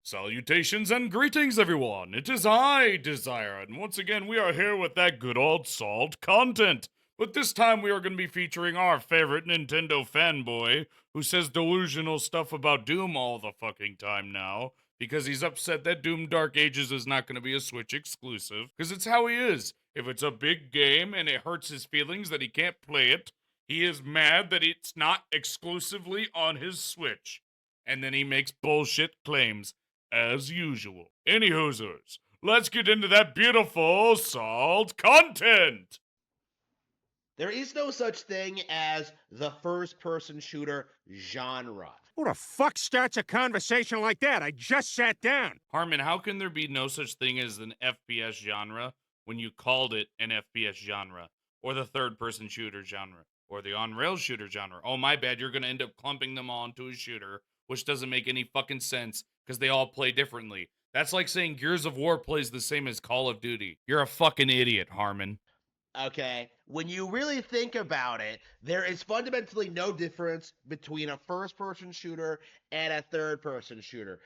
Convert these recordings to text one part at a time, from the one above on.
Salutations and greetings, everyone. It is I, Dezire, and once again we are here with that good old salt content. But this time we are going to be featuring our favorite Nintendo fanboy, who says delusional stuff about Doom all the fucking time now, because he's upset that Doom Dark Ages is not going to be a Switch exclusive, because it's how he is. If it's a big game and it hurts his feelings that he can't play it, he is mad that it's not exclusively on his Switch. And then he makes bullshit claims as usual. Anyhoosers, let's get into that beautiful salt content! There is no such thing as the first-person shooter genre. Who the fuck starts a conversation like that? I just sat down. Harman, how can there be no such thing as an FPS genre when you called it an FPS genre? Or the third-person shooter genre? Or the on-rails shooter genre? Oh, my bad, you're gonna end up clumping them all into a shooter, which doesn't make any fucking sense, because they all play differently. That's like saying Gears of War plays the same as Call of Duty. You're a fucking idiot, Harman. Okay? When you really think about it, there is fundamentally no difference between a first-person shooter and a third-person shooter.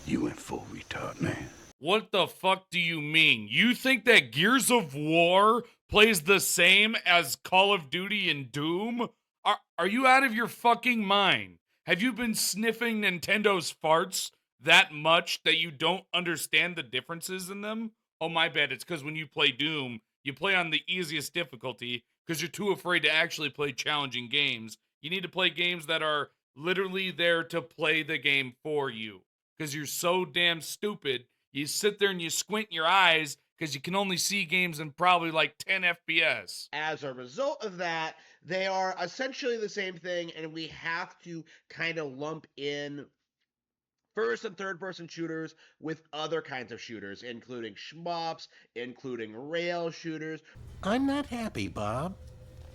You in full retard, man. What the fuck do you mean? You think that Gears of War plays the same as Call of Duty and Doom? Are you out of your fucking mind? Have you been sniffing Nintendo's farts that much that you don't understand the differences in them? Oh, my bad. It's because when you play Doom, you play on the easiest difficulty because you're too afraid to actually play challenging games. You need to play games that are literally there to play the game for you because you're so damn stupid. You sit there and you squint your eyes because you can only see games in probably like 10 FPS. As a result of that, they are essentially the same thing, and we have to kind of lump in first and third person shooters with other kinds of shooters, including shmups, including rail shooters. I'm not happy, Bob.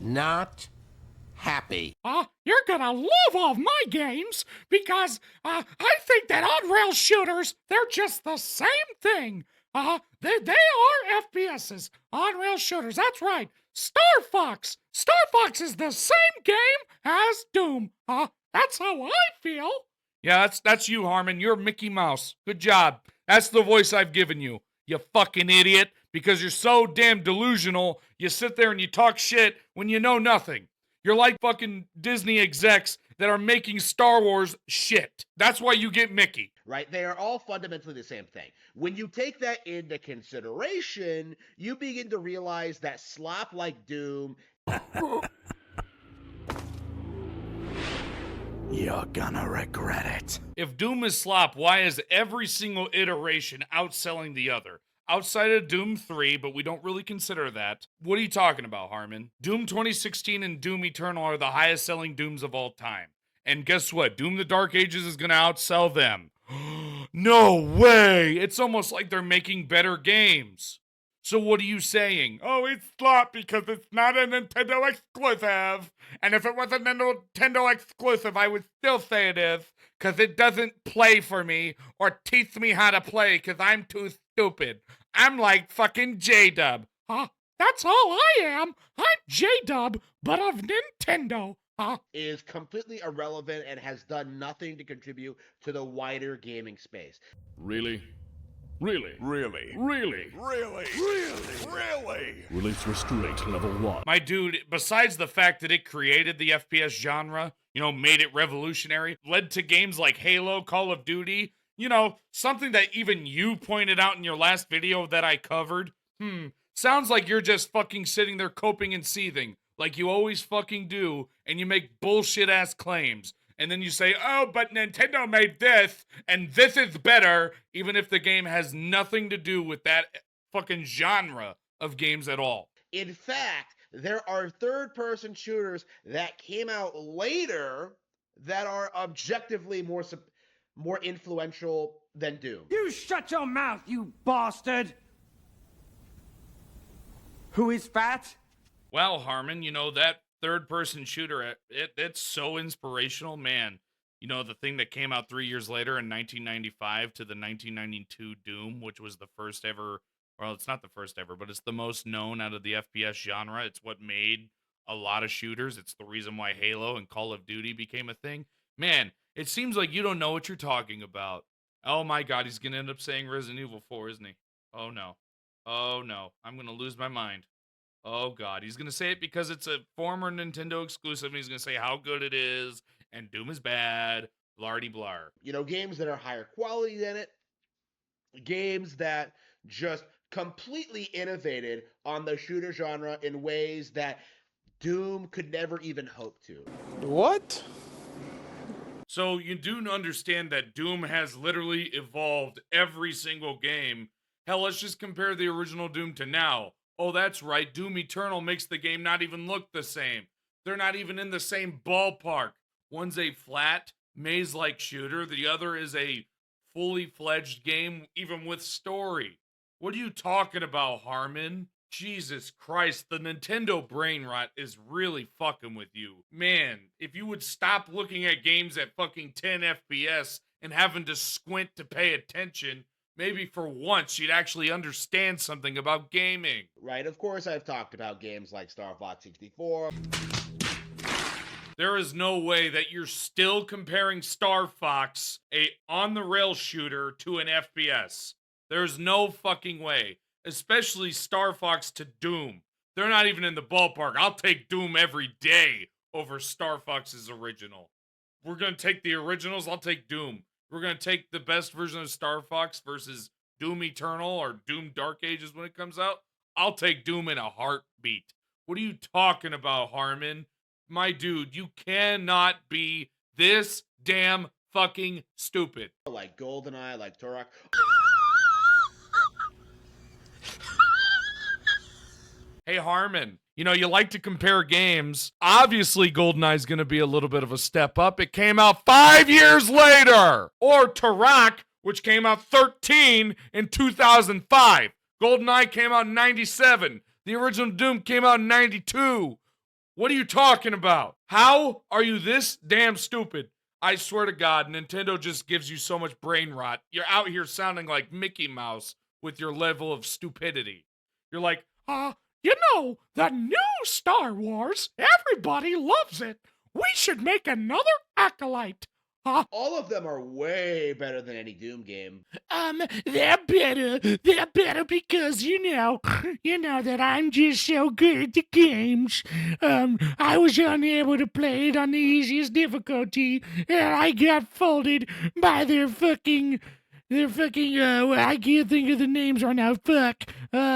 Not happy. You're gonna love all my games because I think that on-rail shooters, they're just the same thing. They are FPSs, on-rail shooters, that's right. Star Fox is the same game as Doom. That's how I feel. Yeah, that's you, Harman. You're Mickey Mouse. Good job. That's the voice I've given you, you fucking idiot. Because you're so damn delusional, you sit there and you talk shit when you know nothing. You're like fucking Disney execs that are making Star Wars shit. That's why you get Mickey. Right? They are all fundamentally the same thing. When you take that into consideration, you begin to realize that slop like Doom You're gonna regret it. If Doom is slop, why is every single iteration outselling the other? Outside of Doom 3, but we don't really consider that. What are you talking about, Harman? Doom 2016 and DoomEternal are the highest selling Dooms of all time. And guess what? Doomthedarkages is gonna outsell them. No way! It's almost like they're making better games. So what are you saying? Oh, it's slop because it's not a Nintendo exclusive. And if it was a Nintendo exclusive, I would still say it is. Because it doesn't play for me or teach me how to play because I'm too stupid. I'm like fucking J-Dub. That's all I am. I'm J-Dub, but of Nintendo. is completely irrelevant and has done nothing to contribute to the wider gaming space. Really? Really? Really? Really? Really? Really? Really? Release restraint level 1. My dude, besides the fact that it created the FPS genre, made it revolutionary, led to games like Halo, Call of Duty, something that even you pointed out in your last video that I covered, sounds like you're just fucking sitting there coping and seething, like you always fucking do, and you make bullshit-ass claims. And then you say, oh, but Nintendo made this, and this is better, even if the game has nothing to do with that fucking genre of games at all. In fact, there are third-person shooters that came out later that are objectively more influential than Doom. You shut your mouth, you bastard! Who is fat? Well, Harman, that third-person shooter, it's so inspirational, man. The thing that came out 3 years later in 1995 to the 1992 Doom, which was the first ever, well, it's not the first ever, but it's the most known out of the FPS genre. It's what made a lot of shooters. It's the reason why Halo and Call of Duty became a thing. Man, it seems like you don't know what you're talking about. Oh my God, he's gonna end up saying Resident Evil 4, isn't he? Oh no. Oh no. I'm gonna lose my mind. Oh God, he's gonna say it because it's a former Nintendo exclusive, and he's gonna say how good it is, and Doom is bad, blardy blar. You know, games that are higher quality than it, games that just completely innovated on the shooter genre in ways that Doom could never even hope to. What? So you do understand that Doom has literally evolved every single game. Hell, let's just compare the original Doom to now. Oh, that's right, Doom Eternal makes the game not even look the same. They're not even in the same ballpark. One's a flat, maze-like shooter, the other is a fully fledged game, even with story. What are you talking about, Harman? Jesus Christ, the Nintendo brain rot is really fucking with you. Man, if you would stop looking at games at fucking 10 FPS and having to squint to pay attention, maybe for once you'd actually understand something about gaming. Right? Of course, I've talked about games like Star Fox 64. There is no way that you're still comparing Star Fox, a on-the-rail shooter, to an FPS. There's no fucking way. Especially Star Fox to Doom. They're not even in the ballpark. I'll take Doom every day over Star Fox's original. We're going to take the originals, I'll take Doom. We're going to take the best version of Star Fox versus Doom Eternal or Doom Dark Ages when it comes out. I'll take Doom in a heartbeat. What are you talking about, Harman? My dude, you cannot be this damn fucking stupid. Like GoldenEye, like Turok. Hey, Harman, you know, you like to compare games. Obviously, GoldenEye's going to be a little bit of a step up. It came out 5 years later. Or Turok, which came out 13 in 2005. GoldenEye came out in 97. The original Doom came out in 92. What are you talking about? How are you this damn stupid? I swear to God, Nintendo just gives you so much brain rot. You're out here sounding like Mickey Mouse with your level of stupidity. You're like, You know, the new Star Wars, everybody loves it. We should make another Acolyte. All of them are way better than any Doom game. They're better because, you know that I'm just so good at the games. I was unable to play it on the easiest difficulty, and I got folded by their fucking, I can't think of the names right now,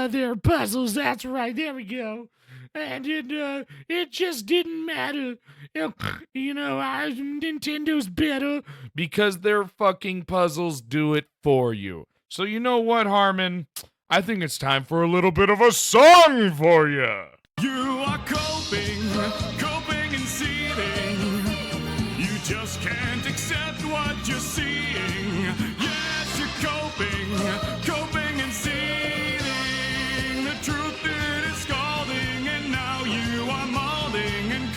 their puzzles, that's right, there we go. And it just didn't matter. Nintendo's better. because their fucking puzzles do it for you. So you know what, Harman? I think it's time for a little bit of a song for you. You are coping and seething. You just can't accept what you're seeing. Yes, you're coping and seething. The truth it is scalding, and now you are molding and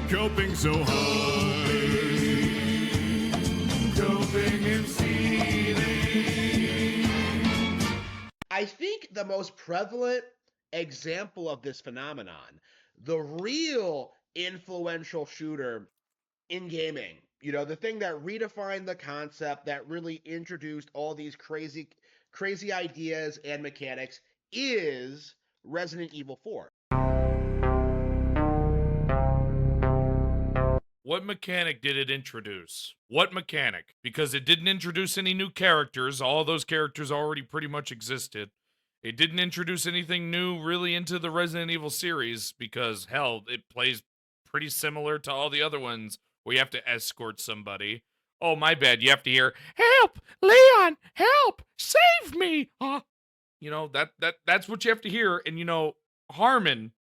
coping so hard. Coping and seething. I think the most prevalent example of this phenomenon, the real influential shooter in gaming, you know, the thing that redefined the concept, that really introduced all these crazy ideas and mechanics, is Resident Evil 4. What mechanic did it introduce? What mechanic? Because it didn't introduce any new characters. All those characters already pretty much existed. It didn't introduce anything new really into the Resident Evil series because, hell, it plays pretty similar to all the other ones where you have to escort somebody. Oh, my bad. You have to hear, Help! Leon! Help! Save me! you know, that's what you have to hear. And, you know, Harman,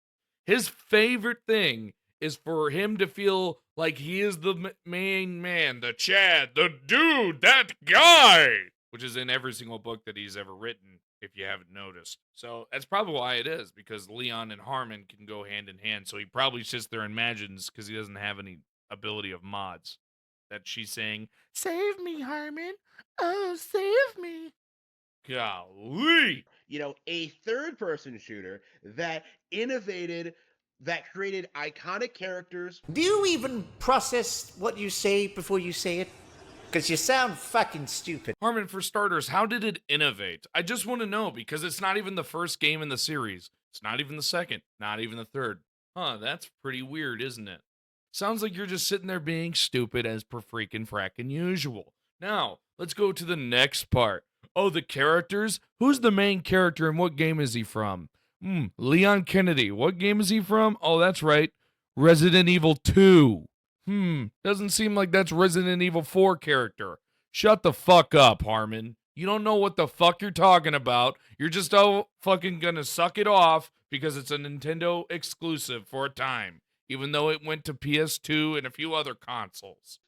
his favorite thing is for him to feel like he is the main man, the Chad, the dude, that guy, which is in every single book that he's ever written, if you haven't noticed. So that's probably why it is, because Leon and Harman can go hand in hand. So he probably sits there and imagines, because he doesn't have any ability of mods, that she's saying, Save me, Harman. Oh, save me. golly. You know, a third-person shooter that innovated that created iconic characters. Do you even process what you say before you say it? Because you sound fucking stupid. Harman, for starters, how did it innovate? I just want to know, because it's not even the first game in the series. It's not even the second, not even the third. Huh, that's pretty weird, isn't it? Sounds like you're just sitting there being stupid as per freaking frackin' usual. Now, let's go to the next part. Oh, the characters? Who's the main character and what game is he from? Leon Kennedy. What game is he from? Oh, that's right. Resident Evil 2. Doesn't seem like that's Resident Evil 4 character. Shut the fuck up, Harman. You don't know what the fuck you're talking about. You're just fucking gonna suck it off because it's a Nintendo exclusive for a time, even though it went to PS2 and a few other consoles.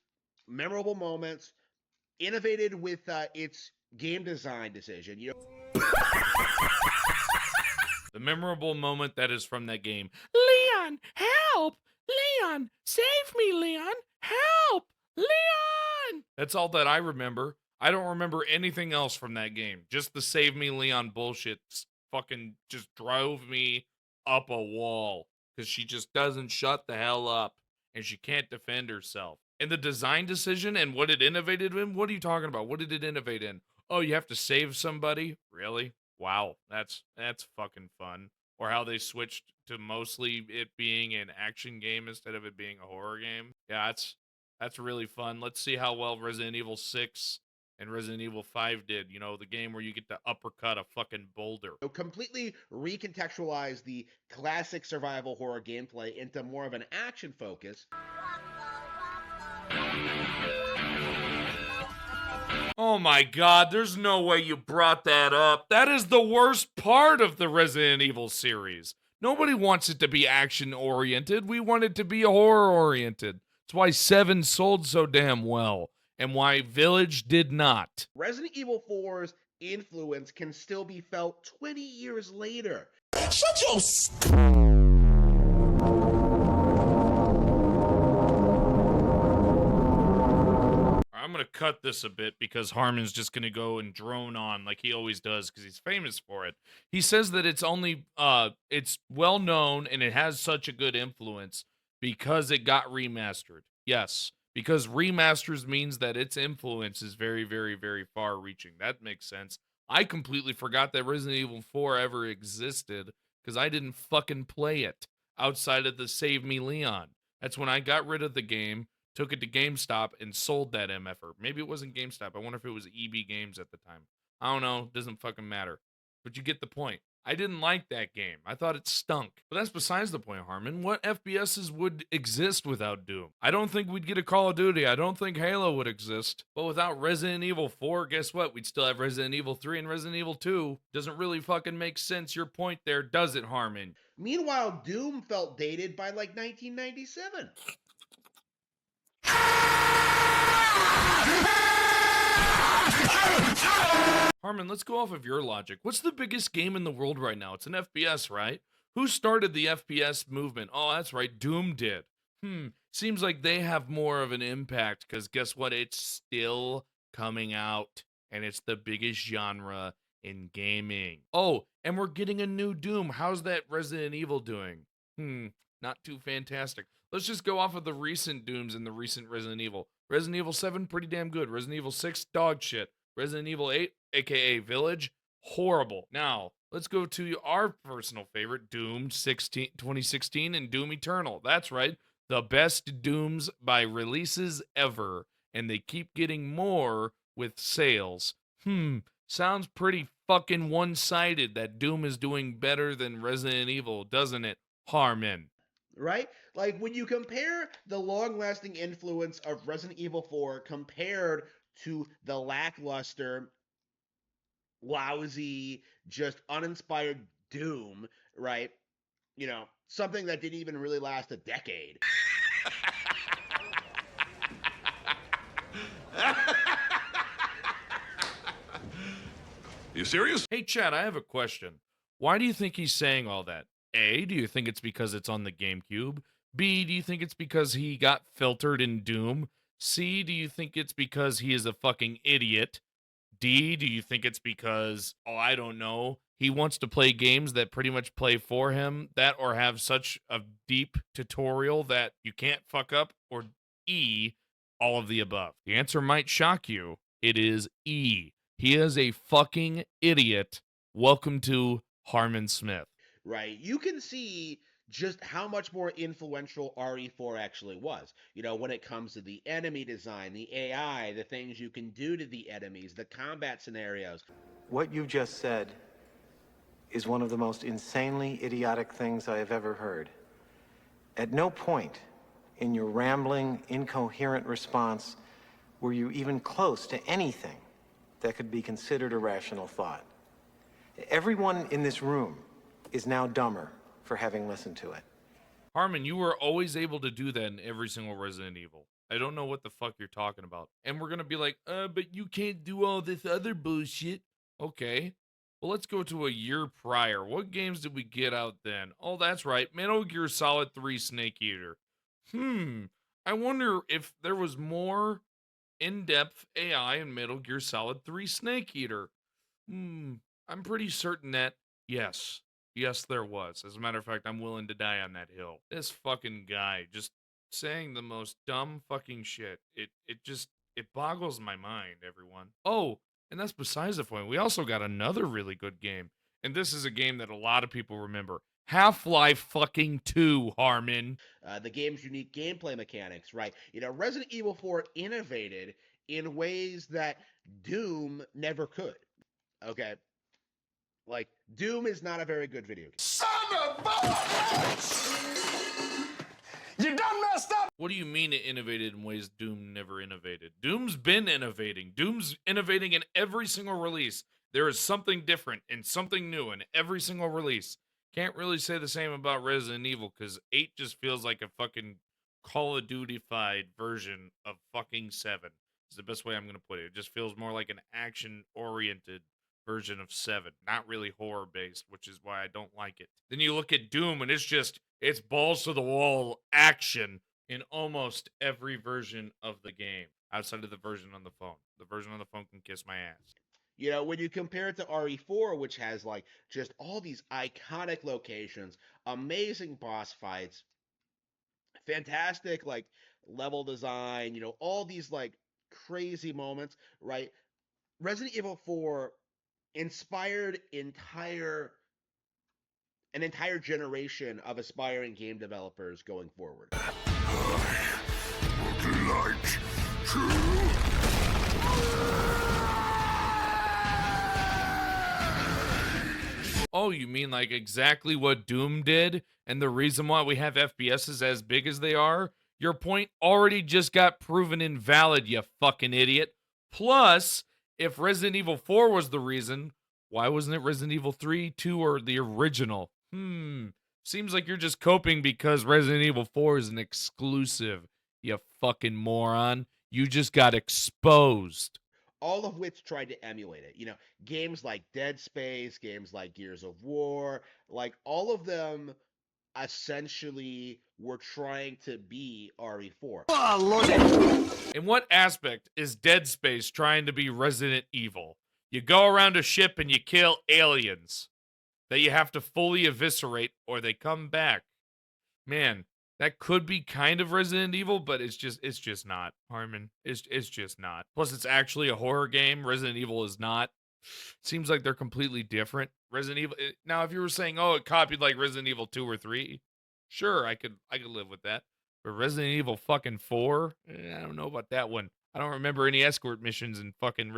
Memorable moments, innovated with its game design decision. The memorable moment that is from that game. Leon, help! Leon, save me, Leon! Help! Leon! That's all that I remember. I don't remember anything else from that game. Just the save me Leon bullshit fucking just drove me up a wall because she just doesn't shut the hell up and she can't defend herself. And the design decision and what it innovated in, what are you talking about? What did it innovate in? Oh, you have to save somebody? Really? Wow, that's fucking fun. Or how they switched to mostly it being an action game instead of it being a horror game. Yeah, that's really fun. Let's see how well Resident Evil 6 and Resident Evil 5 did. You know, the game where you get to uppercut a fucking boulder. Completely recontextualize the classic survival horror gameplay into more of an action focus. Oh my god, there's no way you brought that up. That is the worst part of the Resident Evil series. Nobody wants it to be action-oriented. We want it to be horror-oriented. That's why 7 sold so damn well, and why Village did not. Resident Evil 4's influence can still be felt 20 years later. Shut your I'm going to cut this a bit because Harman's just going to go and drone on like he always does because he's famous for it. He says that it's only, it's well known and it has such a good influence because it got remastered. Yes, because remasters means that its influence is very, very, very far reaching. That makes sense. I completely forgot that Resident Evil 4 ever existed because I didn't fucking play it outside of the Save Me Leon. That's when I got rid of the game, took it to GameStop, and sold that MFR. Maybe it wasn't GameStop. I wonder if it was EB Games at the time. I don't know. Doesn't fucking matter. But you get the point. I didn't like that game. I thought it stunk. But that's besides the point, Harman. What FPSs would exist without Doom? I don't think we'd get a Call of Duty. I don't think Halo would exist. But without Resident Evil 4, guess what? We'd still have Resident Evil 3 and Resident Evil 2. Doesn't really fucking make sense, your point there, does it, Harman? Meanwhile, Doom felt dated by like 1997. Harman, let's go off of your logic. What's the biggest game in the world right now? It's an FPS, right? Who started the FPS movement? Oh, that's right, Doom did. Seems like they have more of an impact because guess what? It's still coming out and it's the biggest genre in gaming. Oh, and we're getting a new Doom. How's that Resident Evil doing? Not too fantastic. Let's just go off of the recent Dooms and the recent Resident Evil. Resident Evil 7, pretty damn good. Resident Evil 6, dog shit. Resident Evil 8, aka Village, horrible. Now, let's go to our personal favorite, Doom 2016 and Doom Eternal. That's right, the best Dooms by releases ever, and they keep getting more with sales. Sounds pretty fucking one-sided that Doom is doing better than Resident Evil, doesn't it, Harman? Right? Like, when you compare the long-lasting influence of Resident Evil 4 compared to the lackluster, lousy, just uninspired Doom, right? You know, something that didn't even really last a decade. You serious? Hey, Chad, I have a question. Why do you think he's saying all that? A, do you think it's because it's on the GameCube? B, do you think it's because he got filtered in Doom? C, do you think it's because he is a fucking idiot? D, do you think it's because, oh, I don't know, he wants to play games that pretty much play for him, that or have such a deep tutorial that you can't fuck up? Or E, all of the above? The answer might shock you. It is E. He is a fucking idiot. Welcome to Harman Smith. Right? You can see just how much more influential RE4 actually was. You know, when it comes to the enemy design, the AI, the things you can do to the enemies, the combat scenarios. What you just said is one of the most insanely idiotic things I have ever heard. At no point in your rambling, incoherent response were you even close to anything that could be considered a rational thought. Everyone in this room is now dumber for having listened to it. Harman, you were always able to do that in every single Resident Evil. I don't know what the fuck you're talking about. And we're gonna be like, but you can't do all this other bullshit. Okay. Well, let's go to a year prior. What games did we get out then? Oh, that's right. Metal Gear Solid 3 Snake Eater. I wonder if there was more in-depth AI in Metal Gear Solid 3 Snake Eater. I'm pretty certain that, yes, there was. As a matter of fact, I'm willing to die on that hill. This fucking guy just saying the most dumb fucking shit. It boggles my mind, everyone. Oh, and that's besides the point. We also got another really good game. And this is a game that a lot of people remember. Half-Life fucking 2, Harman. The game's unique gameplay mechanics, right? You know, Resident Evil 4 innovated in ways that Doom never could. Okay? Like, Doom is not a very good video game. Son of a bitch! You done messed up! What do you mean it innovated in ways Doom never innovated? Doom's been innovating. Doom's innovating in every single release. There is something different and something new in every single release. Can't really say the same about Resident Evil, because 8 just feels like a fucking Call of Duty-fied version of fucking 7. Is the best way I'm going to put it. It just feels more like an action-oriented version of 7. Not really horror-based, which is why I don't like it. Then you look at Doom, and it's balls-to-the-wall action in almost every version of the game, outside of the version on the phone. The version on the phone can kiss my ass. You know, when you compare it to RE4, which has, like, just all these iconic locations, amazing boss fights, fantastic, like, level design, you know, all these, like, crazy moments, right? Resident Evil 4 inspired an entire generation of aspiring game developers going forward. Oh, you mean like exactly what Doom did? And the reason why we have FPSs as big as they are? Your point already just got proven invalid, you fucking idiot. Plus, if Resident Evil 4 was the reason, why wasn't it Resident Evil 3, 2, or the original? Seems like you're just coping because Resident Evil 4 is an exclusive, you fucking moron. You just got exposed. All of which tried to emulate it. You know, games like Deadspace, games like Gearsofwar, like all of them essentially were trying to be RE4. Oh, Lord. In what aspect is Deadspace trying to be Resident Evil? You go around a ship and you kill aliens that you have to fully eviscerate or they come back. Man, that could be kind of Resident Evil, but it's just not, Harman. It's just not. Plus, it's actually a horror game. Resident Evil is not. Seems like they're completely different. Resident Evil. Now, if you were saying, oh, it copied like Resident Evil 2 or 3, sure, I could live with that. But Resident Evil fucking 4, I don't know about that one. I don't remember any escort missions in fucking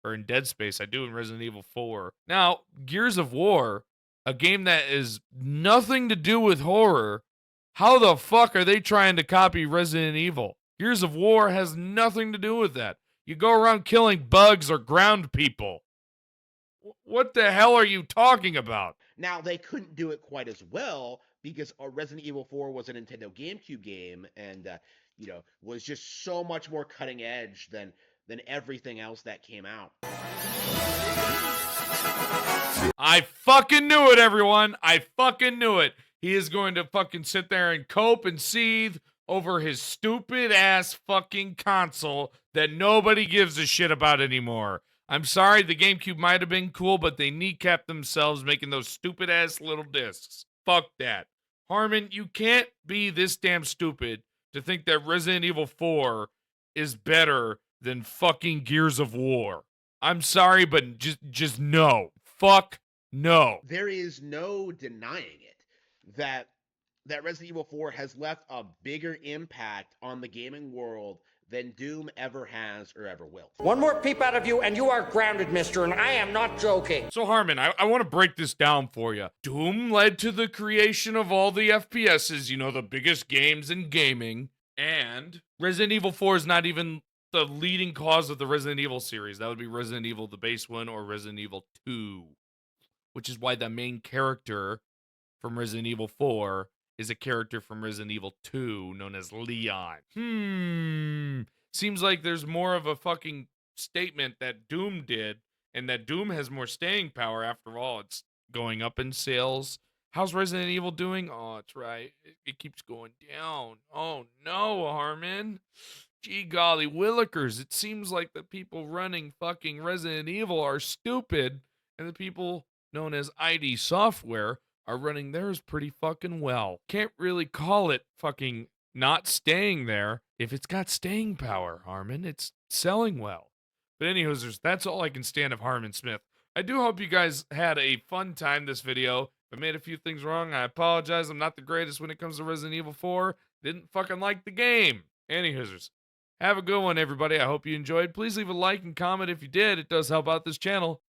in Dead Space. I do in Resident Evil 4. Now, Gears of War, a game that is nothing to do with horror. How the fuck are they trying to copy Resident Evil? Gears of War has nothing to do with that. You go around killing bugs or ground people. What the hell are you talking about? Now, they couldn't do it quite as well because Resident Evil 4 was a Nintendo GameCube game and, you know, was just so much more cutting edge than everything else that came out. I fucking knew it, everyone. I fucking knew it. He is going to fucking sit there and cope and seethe over his stupid ass fucking console that nobody gives a shit about anymore. I'm sorry, the GameCube might have been cool, but they kneecapped themselves making those stupid-ass little discs. Fuck that. Harman, you can't be this damn stupid to think that Resident Evil 4 is better than fucking Gears of War. I'm sorry, but just no. Fuck no. There is no denying it that Resident Evil 4 has left a bigger impact on the gaming world than Doom ever has or ever will. One more peep out of you and you are grounded, mister, and I am not joking. So Harman, I want to break this down for you. Doom led to the creation of all the FPSs, you know, the biggest games in gaming, and Resident Evil 4 is not even the leading cause of the Resident Evil series. That would be Resident Evil, the base one, or Resident Evil 2, which is why the main character from Resident Evil 4 is a character from Resident Evil 2 known as Leon. Seems like there's more of a fucking statement that Doom did, and that Doom has more staying power. After all, it's going up in sales. How's Resident Evil doing? Oh, it's right. It keeps going down. Oh, no, Harman. Gee golly willikers. It seems like the people running fucking Resident Evil are stupid, and the people known as ID Software are running theirs pretty fucking well. Can't really call it fucking not staying there if it's got staying power, Harman. It's selling well. But anyways, that's all I can stand of Harman Smith. I do hope you guys had a fun time this video. If I made a few things wrong, I apologize. I'm not the greatest when it comes to Resident Evil 4. Didn't fucking like the game. Anyways, have a good one, everybody. I hope you enjoyed. Please leave a like and comment if you did. It does help out this channel.